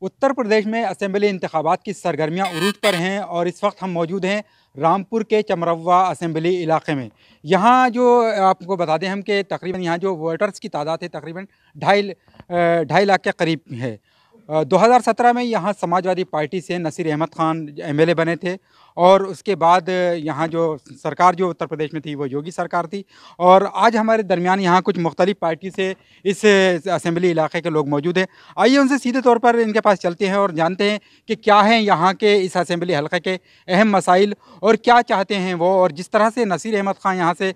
उत्तर प्रदेश में असेंबली इंतखाबात की सरगर्मियां उरूज पर हैं और इस वक्त हम मौजूद हैं रामपुर के चमरवा असेंबली इलाके में। यहाँ जो आपको बता दें हम कि तकरीबन यहाँ जो वोटर्स की तादाद है तकरीबन ढाई लाख के करीब है। 2017 में यहाँ समाजवादी पार्टी से नसीर अहमद खान एमएलए बने थे और उसके बाद यहाँ जो सरकार जो उत्तर प्रदेश में थी वो योगी सरकार थी। और आज हमारे दरमियान यहाँ कुछ मुख्तलिफ पार्टी से इस असेंबली इलाके के लोग मौजूद हैं। आइए उनसे सीधे तौर पर इनके पास चलते हैं और जानते हैं कि क्या हैं यहाँ के इस असेंबली हलके के अहम मसाइल और क्या चाहते हैं वो। और जिस तरह से नसीर अहमद खान यहाँ से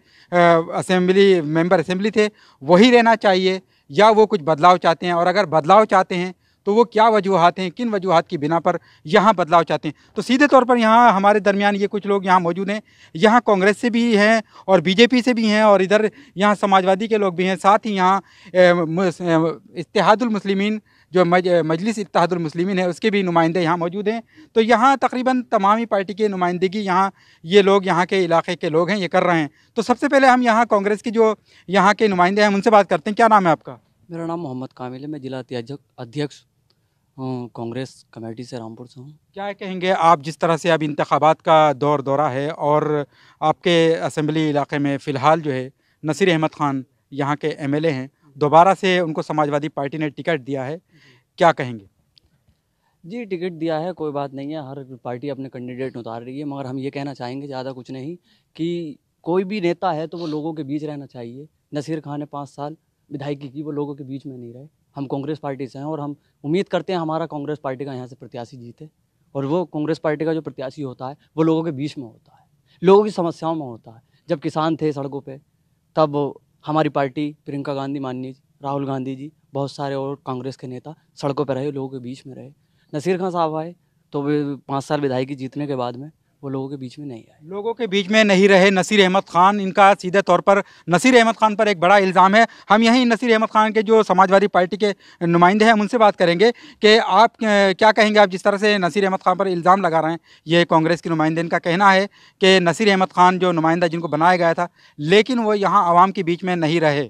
असेंबली थे वही रहना चाहिए या वो कुछ बदलाव चाहते हैं, और अगर बदलाव चाहते हैं तो वो क्या वजूहात हैं, किन वजूहात की बिना पर यहाँ बदलाव चाहते हैं। तो सीधे तौर पर यहाँ हमारे दरमियान ये कुछ लोग यहाँ मौजूद हैं। यहाँ कांग्रेस से भी हैं और बीजेपी से भी हैं और इधर यहाँ समाजवादी के लोग भी हैं। साथ ही यहाँ इत्तेहादुल मुस्लिमीन जो मजलिस इत्तेहादुल मुस्लिमीन है उसके भी नुमाइंदे यहाँ मौजूद हैं। तो यहाँ तकरीबन तमामी पार्टी की नुमाइंदगी यहाँ ये लोग यहाँ के इलाके के लोग हैं ये कर रहे हैं। तो सबसे पहले हम यहाँ कांग्रेस की जो यहाँ के नुमाइंदे हैं उनसे बात करते हैं। क्या नाम है आपका? मेरा नाम मोहम्मद कामिल है। मैं जिला अध्यक्ष कांग्रेस कमेटी से रामपुर से हूँ। क्या कहेंगे आप, जिस तरह से अब इंतखाबात का दौरा है और आपके असेंबली इलाके में फ़िलहाल जो है नसीर अहमद खान यहाँ के एमएलए हैं, दोबारा से उनको समाजवादी पार्टी ने टिकट दिया है, क्या कहेंगे? जी, टिकट दिया है, कोई बात नहीं है, हर पार्टी अपने कैंडिडेट उतार रही है, मगर हम ये कहना चाहेंगे ज़्यादा कुछ नहीं कि कोई भी नेता है तो वो लोगों के बीच रहना चाहिए। नसीर खान ने 5 साल विधायकी की, वो लोगों के बीच में नहीं रहे। हम कांग्रेस पार्टी से हैं और हम उम्मीद करते हैं हमारा कांग्रेस पार्टी का यहाँ से प्रत्याशी जीते, और वो कांग्रेस पार्टी का जो प्रत्याशी होता है वो लोगों के बीच में होता है, लोगों की समस्याओं में होता है। जब किसान थे सड़कों पे तब हमारी पार्टी, प्रियंका गांधी माननीय, राहुल गांधी जी, बहुत सारे और कांग्रेस के नेता सड़कों पर रहे, लोगों के बीच में रहे। नसीर खान साहब आए तो वे 5 साल विधायकी जीतने के बाद में वो लोगों के बीच में नहीं आए, लोगों के बीच में नहीं रहे नसीर अहमद खान। इनका सीधे तौर पर नसीर अहमद खान पर एक बड़ा इल्ज़ाम है। हम यहीं नसीर अहमद खान के जो समाजवादी पार्टी के नुमाइंदे हैं उनसे बात करेंगे कि आप क्या कहेंगे। आप जिस तरह से नसीर अहमद खान पर इल्ज़ाम लगा रहे हैं, ये कांग्रेस के नुमाइंदे, इनका कहना है कि नसीर अहमद खान जो नुमाइंदा जिनको बनाया गया था लेकिन वो यहाँ आवाम के बीच में नहीं रहे।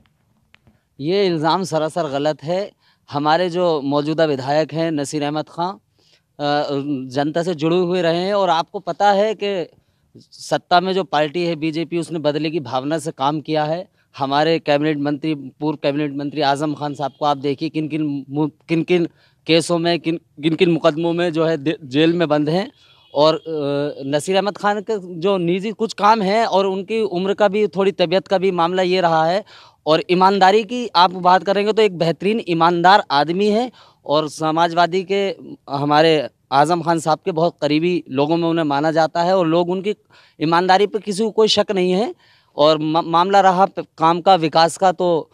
ये इल्ज़ाम सरासर गलत है। हमारे जो मौजूदा विधायक हैं नसीर अहमद खान जनता से जुड़े हुए रहे हैं, और आपको पता है कि सत्ता में जो पार्टी है बीजेपी, उसने बदले की भावना से काम किया है। हमारे कैबिनेट मंत्री, पूर्व कैबिनेट मंत्री आज़म खान साहब को आप देखिए किन किन केसों में, किन किन मुकदमों में जो है जेल में बंद हैं। और नसीर अहमद खान के जो निजी कुछ काम है और उनकी उम्र का भी, थोड़ी तबीयत का भी मामला ये रहा है। और ईमानदारी की आप बात करेंगे तो एक बेहतरीन ईमानदार आदमी है, और समाजवादी के हमारे आज़म खान साहब के बहुत करीबी लोगों में उन्हें माना जाता है, और लोग उनकी ईमानदारी पर किसी को कोई शक नहीं है। और मामला रहा काम का, विकास का, तो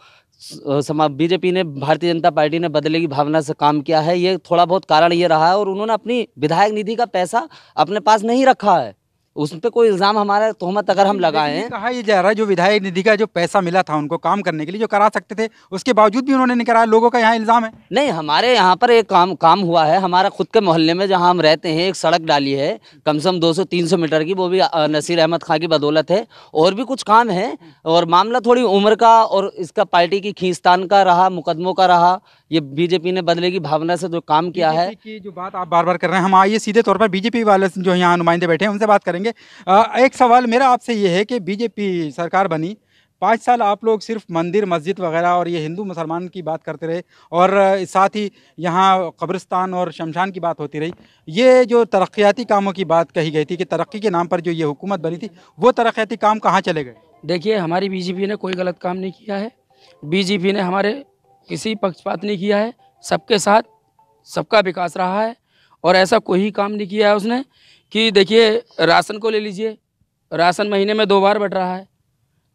बीजेपी ने, भारतीय जनता पार्टी ने बदले की भावना से काम किया है। ये थोड़ा बहुत कारण ये रहा है, और उन्होंने अपनी विधायक निधि का पैसा अपने पास नहीं रखा है। उस पर कोई इल्ज़ाम, हमारा तोहमत अगर हम लगाए हैं, कहा यह जा रहा है जो विधायक निधि का जो पैसा मिला था उनको काम करने के लिए, जो करा सकते थे, उसके बावजूद भी उन्होंने नहीं कराया, लोगों का यहाँ इल्ज़ाम है। नहीं, हमारे यहाँ पर एक काम हुआ है। हमारा खुद के मोहल्ले में जहाँ हम रहते हैं एक सड़क डाली है कम से कम 200-300 मीटर की, वो भी नसीर अहमद खान की बदौलत है। और भी कुछ काम है, और मामला थोड़ी उम्र का और इसका पार्टी की खींचतान का रहा, मुकदमों का रहा। ये बीजेपी ने बदले की भावना से जो काम किया है, की जो बात आप बार बार कर रहे हैं, हम आइए सीधे तौर पर बीजेपी वाले जो यहाँ नुमाइंदे बैठे हैं उनसे बात करेंगे। एक सवाल मेरा आपसे ये है कि बीजेपी सरकार बनी, 5 साल आप लोग सिर्फ मंदिर मस्जिद वगैरह और ये हिंदू मुसलमान की बात करते रहे, और साथ ही यहाँ कब्रिस्तान और शमशान की बात होती रही। ये जो तरक्याती कामों की बात कही गई थी कि तरक्की के नाम पर जो ये हुकूमत बनी थी, वो तरक्याती काम कहाँ चले गए? देखिए, हमारी बीजेपी ने कोई गलत काम नहीं किया है। बीजेपी ने हमारे किसी पक्षपात नहीं किया है, सबके साथ सबका विकास रहा है। और ऐसा कोई काम नहीं किया है उसने कि देखिए, राशन को ले लीजिए, राशन महीने में 2 बार बट रहा है।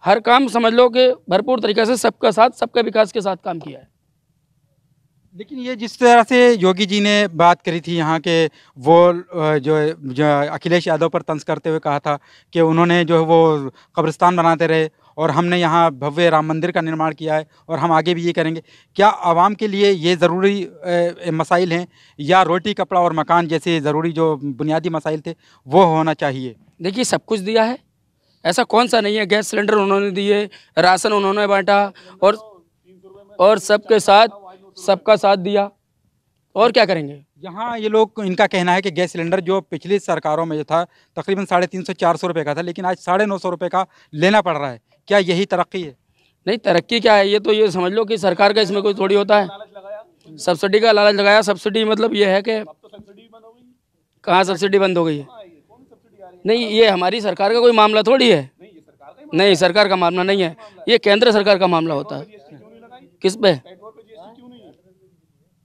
हर काम समझ लो कि भरपूर तरीके से सबका साथ, सबके विकास के साथ काम किया है। लेकिन ये जिस तरह से योगी जी ने बात करी थी यहाँ के, वो जो अखिलेश यादव पर तंज करते हुए कहा था कि उन्होंने जो है वो कब्रिस्तान बनाते रहे और हमने यहाँ भव्य राम मंदिर का निर्माण किया है और हम आगे भी ये करेंगे। क्या आवाम के लिए ये ज़रूरी मसाइल हैं, या रोटी कपड़ा और मकान जैसे ज़रूरी जो बुनियादी मसाइल थे वो होना चाहिए? देखिए, सब कुछ दिया है, ऐसा कौन सा नहीं है। गैस सिलेंडर उन्होंने दिए, राशन उन्होंने बांटा, और सबके साथ सबका साथ दिया। और क्या करेंगे। यहाँ ये लोग, इनका कहना है कि गैस सिलेंडर जो पिछली सरकारों में जो था तकरीबन 350-400 रुपये का था, लेकिन आज 950 रुपये का लेना पड़ रहा है। क्या यही तरक्की है? नहीं, तरक्की क्या है, ये तो ये समझ लो कि सरकार का इसमें कोई थोड़ी होता है। सब्सिडी का लालच लगाया। सब्सिडी मतलब ये है कि कहाँ सब्सिडी बंद हो गई है? नहीं, ये हमारी सरकार का कोई मामला थोड़ी है। नहीं, सरकार का मामला नहीं है, ये केंद्र सरकार का मामला होता है। किस पे?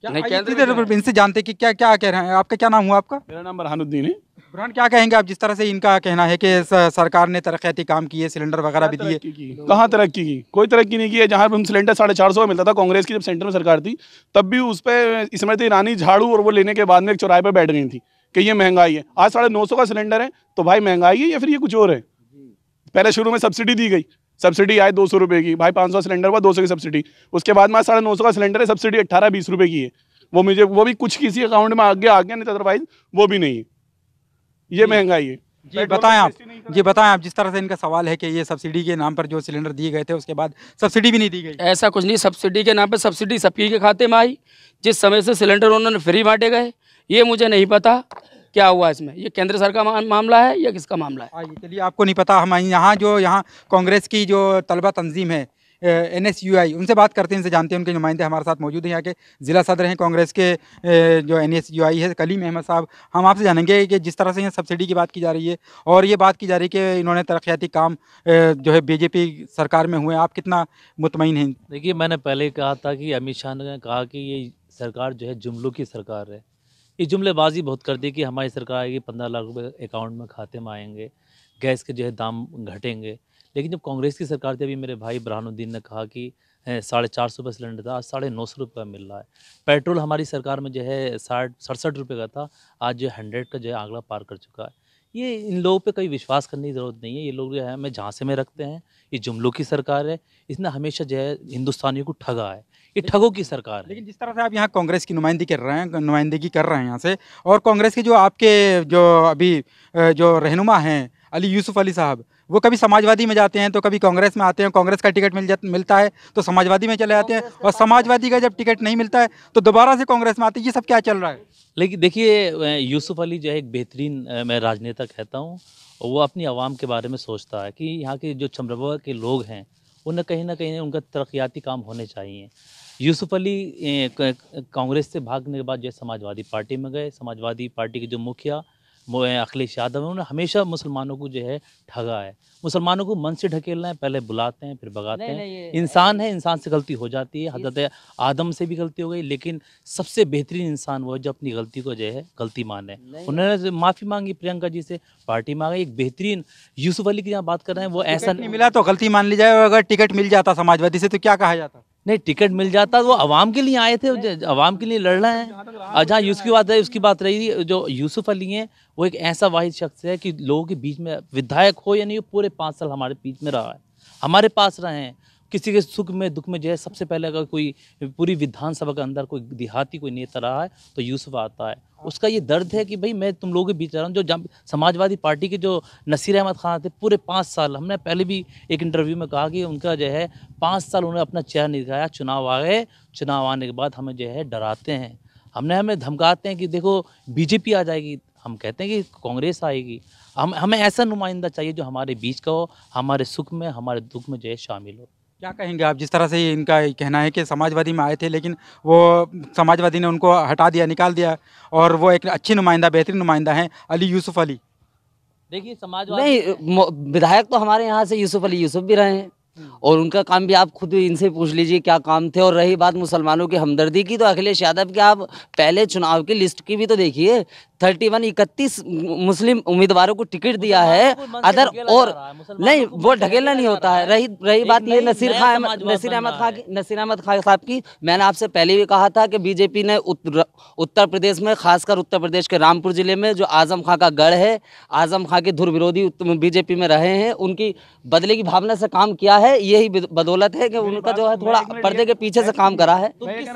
नहीं, केंद्र इनसे जानते कि क्या क्या कह रहे हैं। आपका क्या नाम हुआ आपका? मेरा नाम बरहानुद्दीन है। बुरहान, क्या कहेंगे आप, जिस तरह से इनका कहना है कि सरकार ने तरक्याती काम किए, सिलेंडर वगैरह भी दिए? कहाँ तरक्की की? कोई तरक्की नहीं की है। जहाँ हम सिलेंडर 450 मिलता था कांग्रेस की जब सेंटर में सरकार थी, तब भी उस पर स्मृति ईरानी झाड़ू और वो लेने के बाद में एक चौराहे पर बैठ गई थी कि ये महंगाई है। आज 950 का सिलेंडर है तो भाई महंगाई है या फिर ये कुछ और है? पहले शुरू में सब्सिडी दी गई, सब्सिडी आई 200 रुपये की, भाई 500 सिलेंडर हुआ 200 की सब्सिडी। उसके बाद में 950 का सिलेंडर है, सब्सिडी 18-20 रुपये की है। वो भी कुछ किसी अकाउंट में आ गया, नहीं तो अदरवाइज वो भी नहीं है। ये महंगाई है। जी बताएं आप, जिस तरह से इनका सवाल है कि ये सब्सिडी के नाम पर जो सिलेंडर दिए गए थे उसके बाद सब्सिडी भी नहीं दी गई। ऐसा कुछ नहीं, सब्सिडी के नाम पर सब्सिडी सबकी के खाते में आई। जिस समय से सिलेंडर उन्होंने फ्री बांटे गए, ये मुझे नहीं पता क्या हुआ इसमें। ये केंद्र सरकार का मामला है या किसका मामला है? आइए, चलिए, आपको नहीं पता। हम यहाँ कांग्रेस की जो तलबा तंजीम है NSUI, उनसे बात करते हैं, इनसे जानते हैं। उनके नुमाइंदे हमारे साथ मौजूद हैं। यहाँ के ज़िला सदर हैं कांग्रेस के जो NSUI है, कलीम अहमद साहब। हम आपसे जानेंगे कि जिस तरह से यहाँ सब्सिडी की बात की जा रही है और ये बात की जा रही है कि इन्होंने तरक्याती काम जो है BJP सरकार में हुए, आप कितना मुतमईन हैं? देखिए, मैंने पहले कहा था कि अमित शाह ने कहा कि ये सरकार जो है जुमलों की सरकार है। ये जुमलेबाजी बहुत कर दी कि हमारी सरकार आएगी, 15 लाख रुपए अकाउंट में खाते में आएंगे, गैस के जो है दाम घटेंगे। लेकिन जब कांग्रेस की सरकार थी, अभी मेरे भाई बरहानुद्दीन ने कहा कि 450 रुपये सिलेंडर था, आज 950 रुपये मिल रहा है। पेट्रोल हमारी सरकार में जो है 67 रुपये का था, आज जो 100 का जो है आंकड़ा पार कर चुका है। ये इन लोगों पे कोई विश्वास करने की ज़रूरत नहीं है। ये लोग जो है हमें झांसे में रखते हैं। ये जुमलों की सरकार है। इसने हमेशा जो है हिंदुस्तानियों को ठगा है। ये ठगों की सरकार है। लेकिन जिस तरह से आप यहाँ कांग्रेस की नुमाइंदगी कर रहे हैं यहाँ से, और कांग्रेस के जो आपके जो अभी जो रहनुमा हैं अली यूसुफ अली साहब, वो कभी समाजवादी में जाते हैं तो कभी कांग्रेस में आते हैं। कांग्रेस का टिकट मिलता है तो समाजवादी में चले जाते हैं, और समाजवादी का जब टिकट नहीं मिलता है तो दोबारा से कांग्रेस में आते हैं। ये सब क्या चल रहा है? लेकिन देखिए, यूसुफ अली जो है एक बेहतरीन मैं राजनेता कहता हूँ। वो अपनी आवाम के बारे में सोचता है कि यहाँ के जो चमरवा के लोग हैं उन्हें कहीं ना कहीं उनका तरक्याती काम होने चाहिए। यूसुफ अली कांग्रेस से भागने के बाद जो समाजवादी पार्टी में गए। समाजवादी पार्टी के जो मुखिया अखिलेश यादव है, उन्होंने हमेशा मुसलमानों को जो है ठगा है। मुसलमानों को मन से ढकेलना है, पहले बुलाते हैं फिर भगाते हैं। इंसान है, इंसान से गलती हो जाती है। हज़रत आदम से भी गलती हो गई, लेकिन सबसे बेहतरीन इंसान वो है जो अपनी गलती को जो है गलती माने। उन्होंने माफ़ी मांगी प्रियंका जी से, पार्टी मांगी। एक बेहतरीन यूसुफ अली की जहाँ बात कर रहे हैं, वो ऐसा नहीं मिला तो गलती मान ली जाए, अगर टिकट मिल जाता समाजवादी से तो क्या कहा जाता? नहीं, टिकट मिल जाता तो वो आवाम के लिए आए थे, आवाम के लिए लड़ रहे हैं। और जहाँ उसकी बात है, उसकी बात रही, जो यूसुफ अली हैं वो एक ऐसा वाहिद शख्स है कि लोगों के बीच में विधायक हो या नहीं, पूरे 5 साल हमारे बीच में रहा है, हमारे पास रहे हैं। किसी के सुख में दुख में जो है सबसे पहले अगर कोई पूरी विधानसभा के अंदर कोई देहाती कोई नेता रहा है तो यूसुफ आता है। उसका ये दर्द है कि भाई मैं तुम लोगों के बीच रहा हूँ। जो समाजवादी पार्टी के जो नसीर अहमद खान थे, पूरे 5 साल, हमने पहले भी एक इंटरव्यू में कहा कि उनका जो है 5 साल उन्होंने अपना चेहरा नहीं दिखाया। चुनाव आ गए, चुनाव आने के बाद हमें जो है डराते हैं, हमें धमकाते हैं कि देखो BJP आ जाएगी। हम कहते हैं कि कांग्रेस आएगी। हमें ऐसा नुमाइंदा चाहिए जो हमारे बीच का हो, हमारे सुख में हमारे दुख में जो है शामिल हो। क्या कहेंगे आप, जिस तरह से इनका कहना है कि समाजवादी में आए थे लेकिन वो समाजवादी ने उनको हटा दिया, निकाल दिया, और वो एक अच्छी नुमाइंदा, बेहतरीन नुमाइंदा हैं अली यूसुफ अली? देखिए, समाजवादी नहीं, विधायक तो हमारे यहाँ से यूसुफ अली यूसुफ भी रहे हैं, और उनका काम भी आप खुद इनसे पूछ लीजिए क्या काम थे। और रही बात मुसलमानों की हमदर्दी की, तो अखिलेश यादव की आप पहले चुनाव की लिस्ट की भी तो देखिए। 31 मुस्लिम उम्मीदवारों को टिकट दिया है अदर, और नहीं, वो ढकेलना नहीं होता है। रही बात ये नसीर अहमद खान साहब की, मैंने आपसे पहले भी कहा था कि BJP ने उत्तर प्रदेश में, खासकर उत्तर प्रदेश के रामपुर जिले में जो आजम खां का गढ़ है, आजम खां के धुर विरोधी BJP में रहे हैं, उनकी बदले की भावना से काम किया है। यही बदौलत है कि उनका जो है थोड़ा पर्दे के पीछे से काम करा है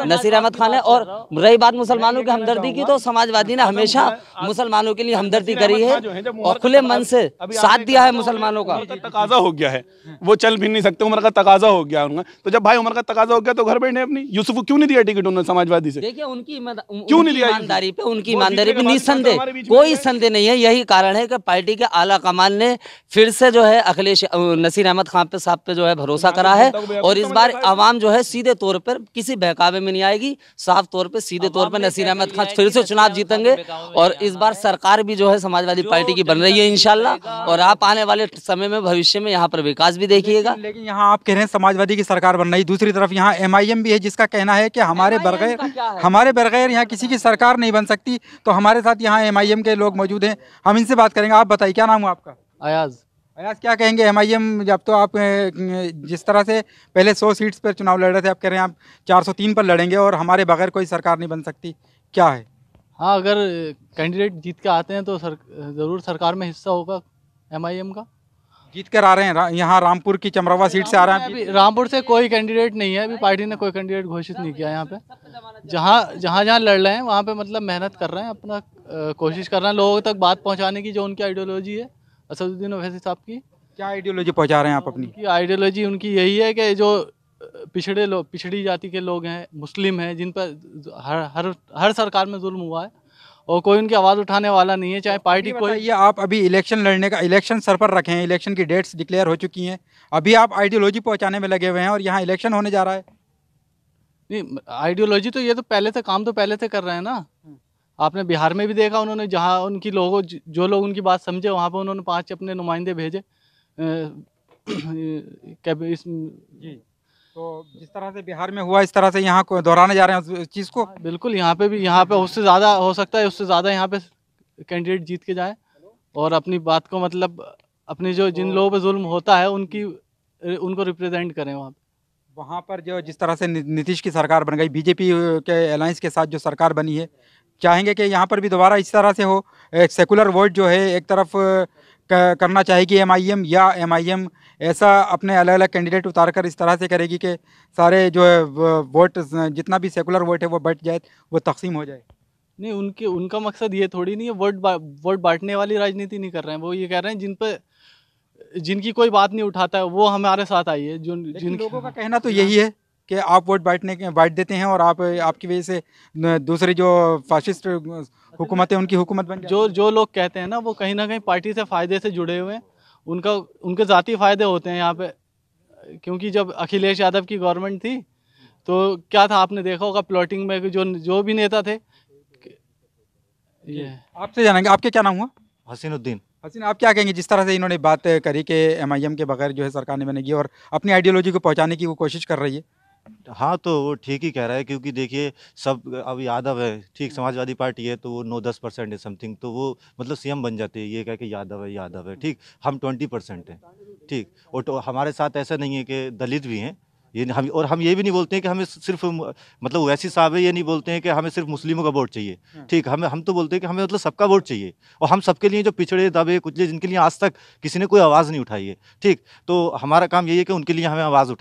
नसीर अहमद खान ने। और रही बात मुसलमानों की हमदर्दी की, तो समाजवादी ने हमेशा मुसलमानों के लिए हमदर्दी करी है और खुले मन से साथ दिया है मुसलमानों का। तकाजा हो गया है, वो चल भी नहीं सकते, उम्र का तकाजा हो गया उनका। तो जब भाई उम्र का तकाजा हो गया तो घर बैठे अपनी। यूसुफ को क्यों नहीं दिया टिकट उन्होंने समाजवादी से? देखिए उनकी क्यों नहीं दिया? ईमानदारी पे, उनकी ईमानदारी पे निस्संदेह कोई संदेह नहीं है। यही कारण है कि पार्टी के आला कमान ने फिर से जो है अखिलेश नसीर अहमद खान पे साहब पे जो है भरोसा करा है और इस बार आवाम जो है सीधे तौर पर किसी बहकावे में नहीं आएगी। साफ तौर पे सीधे तौर पे नसीर अहमद खान फिर से चुनाव जीतेंगे और इस बार सरकार भी जो है समाजवादी पार्टी की बन रही है इंशाल्लाह। और आप आने वाले समय में भविष्य में यहाँ पर विकास भी देखिएगा। लेकिन यहाँ आप कह रहे हैं समाजवादी की सरकार बन रही, दूसरी तरफ यहाँ MIM भी है जिसका कहना है कि हमारे बगैर यहाँ किसी की सरकार नहीं बन सकती। तो हमारे साथ यहाँ MIM के लोग मौजूद हैं, हम इनसे बात करेंगे। आप बताइए क्या नाम है आपका? अयाज। अयाज, क्या कहेंगे MIM, जब तो आप जिस तरह से पहले 100 सीट्स पर चुनाव लड़ रहे थे, आप कह रहे हैं आप 403 पर लड़ेंगे और हमारे बगैर कोई सरकार नहीं बन सकती, क्या है? हाँ, अगर कैंडिडेट जीत के आते हैं तो ज़रूर सरकार में हिस्सा होगा MIM का। जीत कर आ रहे हैं यहाँ रामपुर की चमरवा सीट से आ रहे हैं। अभी रामपुर से कोई कैंडिडेट नहीं है, अभी पार्टी ने कोई कैंडिडेट घोषित नहीं किया। यहाँ पे जहाँ लड़ रहे हैं वहाँ पे मतलब मेहनत कर रहे हैं, अपना कोशिश कर रहे हैं लोगों तक बात पहुँचाने की, जो उनकी आइडियोलॉजी है असदुद्दीन ओवैसी साहब की। क्या आइडियोलॉजी पहुँचा रहे हैं आप अपनी? की आइडियोलॉजी उनकी यही है कि जो पिछड़ी जाति के लोग हैं, मुस्लिम हैं, जिन पर हर सरकार में जुल्म हुआ है और कोई उनकी आवाज़ उठाने वाला नहीं है, चाहे पार्टी कोई। ये आप अभी इलेक्शन लड़ने का, इलेक्शन सर पर रखे हैं, इलेक्शन की डेट्स डिक्लेयर हो चुकी हैं, अभी आप आइडियोलॉजी पहुंचाने में लगे हुए हैं और यहाँ इलेक्शन होने जा रहा है। नहीं, आइडियोलॉजी तो ये तो पहले से काम तो पहले से कर रहे हैं ना। आपने बिहार में भी देखा, उन्होंने जहाँ उनकी लोगों जो लोग उनकी बात समझे वहाँ पर उन्होंने 5 अपने नुमाइंदे भेजे। जी, तो जिस तरह से बिहार में हुआ इस तरह से यहाँ को दोहराने जा रहे हैं उस चीज़ को। बिल्कुल, यहाँ पे भी, यहाँ पे उससे ज़्यादा हो सकता है, उससे ज़्यादा यहाँ पे कैंडिडेट जीत के जाए और अपनी बात को मतलब अपनी जो जिन लोगों पे जुल्म होता है उनको रिप्रेजेंट करें वहाँ पर। जो जिस तरह से नीतीश की सरकार बन गई, बीजेपी के अलायंस के साथ जो सरकार बनी है, चाहेंगे कि यहाँ पर भी दोबारा इस तरह से हो, एक सेकुलर वोट जो है एक तरफ करना चाहेगी MIM, या MIM ऐसा अपने अलग अलग कैंडिडेट उतार कर इस तरह से करेगी कि सारे जो है वोट, जितना भी सेकुलर वोट है वो बट जाए, वो तकसीम हो जाए? नहीं, उनका मकसद ये थोड़ी नहीं है, वोट बांटने वाली राजनीति नहीं कर रहे हैं। वो ये कह रहे हैं जिनकी कोई बात नहीं उठाता है वो हमारे साथ आइए। जिन लोगों का कहना तो यही है कि आप वोट बांट देते हैं और आपकी वजह से दूसरी जो फाशिस्ट हुकूमत है उनकी हुकूमत बन जाए। जो लोग कहते हैं ना, वो कहीं ना कहीं पार्टी से फ़ायदे से जुड़े हुए हैं, उनके ज़ाती फ़ायदे होते हैं यहाँ पे। क्योंकि जब अखिलेश यादव की गवर्नमेंट थी तो क्या था, आपने देखा होगा प्लॉटिंग में जो भी नेता थे। ये आपसे जानेंगे, आपके क्या नाम हुआ? हसीनुद्दीन। हसीन, आप क्या कहेंगे जिस तरह से इन्होंने बात करी कि MIM के बगैर जो है सरकार नहीं बनेगी और अपनी आइडियोलॉजी को पहुंचाने की वो कोशिश कर रही है? हाँ, तो वो ठीक ही कह रहा है, क्योंकि देखिए सब अब यादव है, ठीक, समाजवादी पार्टी है तो वो 9-10% है समथिंग, तो वो मतलब CM बन जाते हैं, ये कह के यादव है, ठीक। हम 20% हैं, ठीक। और तो हमारे साथ ऐसा नहीं है कि दलित भी हैं, ये हम ये भी नहीं बोलते हैं कि हमें सिर्फ मतलब वैसी साहब है, ये नहीं बोलते हैं कि हमें सिर्फ मुस्लिमों का वोट चाहिए, ठीक। हम तो बोलते हैं कि हमें मतलब सबका वोट चाहिए और हम सबके लिए, जो पिछड़े दबे कुचले, जिनके लिए आज तक किसी ने कोई आवाज़ नहीं उठाई है, ठीक। तो हमारा काम यही है कि उनके लिए हमें आवाज़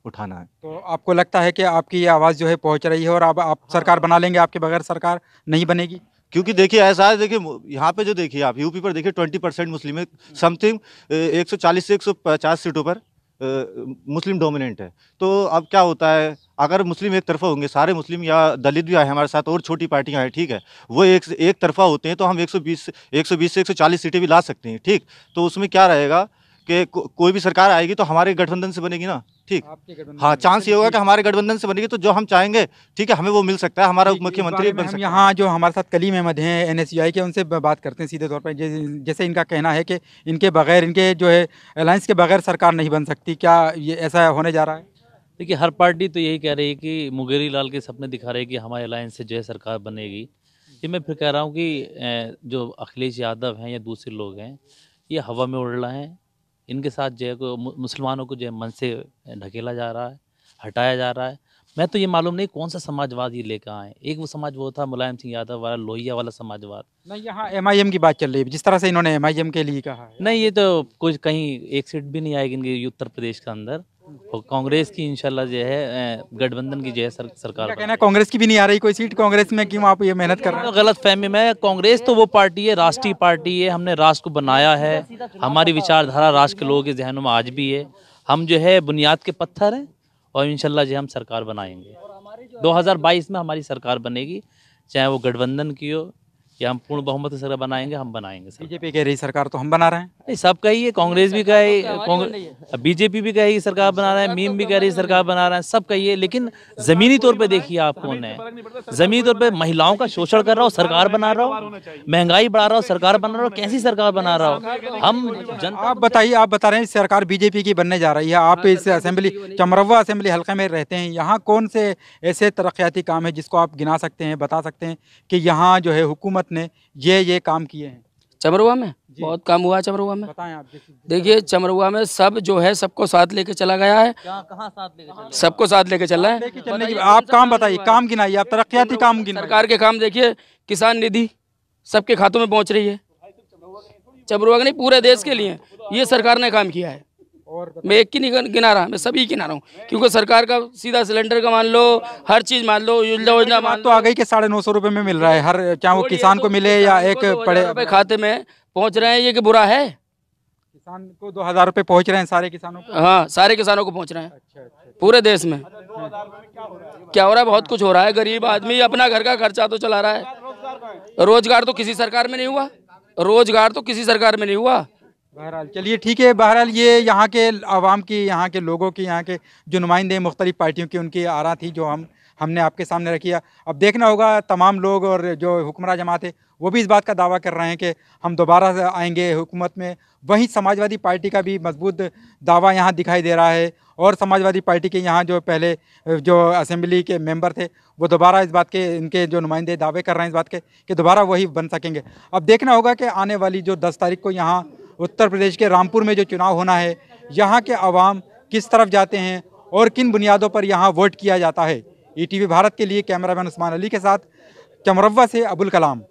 उठाना है। तो आपको लगता है कि आपकी ये आवाज़ जो है पहुंच रही है और अब आप सरकार बना लेंगे, आपके बगैर सरकार नहीं बनेगी? क्योंकि देखिए ऐसा है, देखिए यहाँ पे जो देखिए आप यूपी पर देखिए 20% मुस्लिम है, समथिंग 140 से 150 सीटों पर मुस्लिम डोमिनेंट है। तो अब क्या होता है, अगर मुस्लिम एक तरफा होंगे, सारे मुस्लिम या दलित भी आए हमारे साथ और छोटी पार्टियां हैं, ठीक है, वो एक तरफा होते हैं तो हम 120 से 140 सीटें भी ला सकते हैं, ठीक। तो उसमें क्या रहेगा कि कोई भी सरकार आएगी तो हमारे गठबंधन से बनेगी ना, ठीक। हाँ, चांस ये होगा कि हमारे गठबंधन से बनेगी तो जो हम चाहेंगे, ठीक है, हमें वो मिल सकता है, हमारा मुख्यमंत्री बन सकता है। यहाँ जो हमारे साथ कलीम अहमद हैं NSUI के, उनसे बात करते हैं सीधे तौर पर। जैसे इनका कहना है कि इनके बगैर, इनके जो है अलायंस के बगैर सरकार नहीं बन सकती, क्या ये ऐसा होने जा रहा है? देखिए, हर पार्टी तो यही कह रही है कि मुंगेरी लाल के सपने दिखा रहे हैं कि हमारे अलायंस से जो है सरकार बनेगी। ये मैं फिर कह रहा हूँ कि जो अखिलेश यादव हैं या दूसरे लोग हैं, ये हवा में उड़ रहे हैं। इनके साथ जो है मुसलमानों को जो है मन से ढकेला जा रहा है, हटाया जा रहा है। मैं तो ये मालूम नहीं कौन सा समाजवाद ये लेकर आए। एक वो समाज वो था मुलायम सिंह यादव वाला, लोहिया वाला समाजवाद। नहीं, यहाँ MIM की बात चल रही है, जिस तरह से इन्होंने MIM के लिए कहा है। नहीं, ये तो कुछ कहीं एक सीट भी नहीं आएगी इनके उत्तर प्रदेश के अंदर। और कांग्रेस की इंशाल्लाह जो है गठबंधन की जो है सरकार क्या कहना है, कांग्रेस की भी नहीं आ रही कोई सीट कांग्रेस में, क्यों आप ये मेहनत कर रहे हैं? गलत फहमी में कांग्रेस तो वो पार्टी है, राष्ट्रीय पार्टी है, हमने राष्ट्र को बनाया है, हमारी विचारधारा राष्ट्र के लोगों के जहनों में आज भी है। हम जो है बुनियाद के पत्थर हैं और इंशाल्लाह जो हम सरकार बनाएंगे। 2022 में हमारी सरकार बनेगी, चाहे वो गठबंधन की हो या हम पूर्ण बहुमत से सरकार बनाएंगे, हम बनाएंगे। बीजेपी कह रही सरकार तो हम बना रहे हैं। नहीं, सब कही है, कांग्रेस भी कहे, बीजेपी भी कहेगी सरकार बना रहा है, मीम भी कह रही सरकार बना रहा है, सब कही है। लेकिन जमीनी तौर पे देखिए आप कौन है। जमीनी तौर पे महिलाओं का शोषण कर रहा हो सरकार बना रहा हो, महंगाई बढ़ा रहा हो सरकार बना रहा हो, कैसी सरकार बना रहा हो? हम जनता आप बताइए, आप बता रहे हैं सरकार बीजेपी की बनने जा रही है, आप इस असेंबली चमरवा असेंबली हल्के में रहते हैं, यहाँ कौन से ऐसे तरक्याती काम है जिसको आप गिना सकते हैं, बता सकते हैं कि यहाँ जो है हुकूमत ने ये काम किए हैं? चमरुआ में बहुत काम हुआ है। चमरुआ में बताएं आप। देखिए, चमरुआ में सब जो है सबको साथ लेके चला गया है। कहाँ साथ लेके सबको साथ लेके चल रहा है। लेके चलने की आप काम बताइए, काम गिनाइए, आप तरक्याती काम गिनाइए। सरकार के काम देखिए, किसान निधि सबके खातों में पहुंच रही है। चमरुआ नहीं, पूरे देश के लिए ये सरकार ने काम किया है। और मैं एक की नहीं गिना रहा, मैं सभी गिना रहा हूँ, क्योंकि सरकार का सीधा सिलेंडर का मान लो, हर चीज मान लो, योजना मान तो आ गई कि 950 रुपए में मिल रहा है हर, चाहे वो किसान को मिले या एक पड़े खाते में पहुंच रहे हैं। ये कि बुरा है? किसान को 2000 रुपए पहुंच रहे हैं सारे किसानों को। हाँ, सारे किसानों को पहुंच रहे हैं। अच्छा। पूरे देश में क्या हो रहा है? बहुत कुछ हो रहा है। गरीब आदमी अपना घर का खर्चा तो चला रहा है। रोजगार तो किसी सरकार में नहीं हुआ, रोजगार तो किसी सरकार में नहीं हुआ। बहरहाल चलिए ठीक है। बहरहाल ये यहाँ के आवाम की, यहाँ के लोगों की, यहाँ के जो नुमाइंदे मुख्तलिफ पार्टियों की, उनकी आरा थी जो हमने आपके सामने रखी है। अब देखना होगा तमाम लोग और जो हुक्मरान जमात है वो भी इस बात का दावा कर रहे हैं कि हम दोबारा से आएंगे हुकूमत में। वहीं समाजवादी पार्टी का भी मजबूत दावा यहाँ दिखाई दे रहा है और समाजवादी पार्टी के यहाँ जो पहले जो असेंबली के मेंबर थे वो दोबारा इस बात के, इनके जो नुमाइंदे दावे कर रहे हैं इस बात के कि दोबारा वही बन सकेंगे। अब देखना होगा कि आने वाली जो 10 तारीख को यहाँ उत्तर प्रदेश के रामपुर में जो चुनाव होना है, यहाँ के अवाम किस तरफ जाते हैं और किन बुनियादों पर यहाँ वोट किया जाता है। ईटीवी भारत के लिए कैमरामैन उस्मान अली के साथ चमरवा से अबुल कलाम।